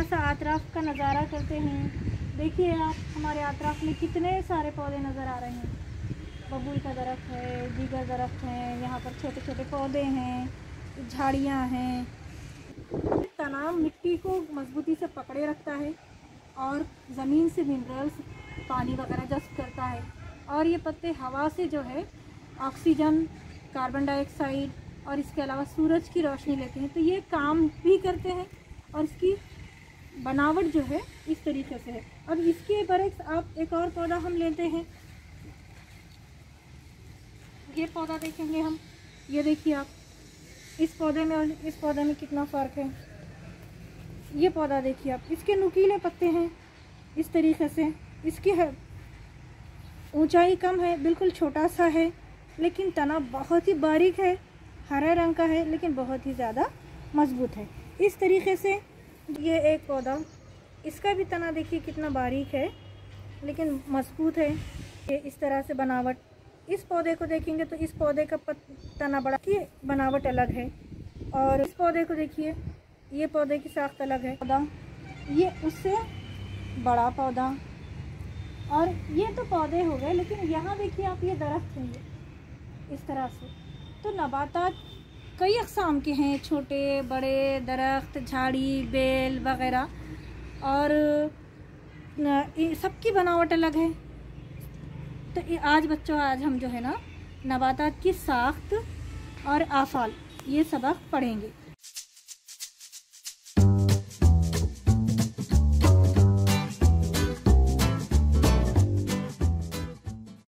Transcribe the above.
सा अतराफ़ का नज़ारा करते हैं। देखिए आप, हमारे अतराफ़ में कितने सारे पौधे नज़र आ रहे हैं। बबूल का दरख्त है, दीगर दरख्त हैं, यहाँ पर छोटे छोटे पौधे हैं, झाड़ियाँ हैं। तना मिट्टी को मजबूती से पकड़े रखता है और ज़मीन से मिनरल्स, पानी वगैरह जज़्ब करता है। और ये पत्ते हवा से जो है ऑक्सीजन, कार्बन डाइऑक्साइड और इसके अलावा सूरज की रोशनी लेते हैं। तो ये काम भी करते हैं और इसकी बनावट जो है इस तरीके से है। अब इसके बरक्स आप एक और पौधा हम लेते हैं। ये पौधा देखेंगे हम, ये देखिए आप, इस पौधे में और इस पौधे में कितना फ़र्क है। ये पौधा देखिए आप, इसके नुकीले पत्ते हैं इस तरीके से। इसकी ऊंचाई कम है, बिल्कुल छोटा सा है, लेकिन तना बहुत ही बारीक है, हरे रंग का है, लेकिन बहुत ही ज़्यादा मजबूत है। इस तरीके से ये एक पौधा, इसका भी तना देखिए कितना बारीक है, लेकिन मजबूत है। ये इस तरह से बनावट। इस पौधे को देखेंगे तो इस पौधे का तना बड़ा की बनावट अलग है, और इस पौधे को देखिए, ये पौधे की साख्त अलग है। पौधा ये उससे बड़ा पौधा, और ये तो पौधे हो गए, लेकिन यहाँ देखिए आप, ये दरख्त हैं, ये इस तरह से। तो नबातात कई अक़साम के हैं, छोटे बड़े दरख्त, झाड़ी, बेल वग़ैरह, और सबकी बनावट अलग है। तो आज बच्चों, आज हम जो है ना नबातात की साख्त और आफाल, ये सबक पढ़ेंगे।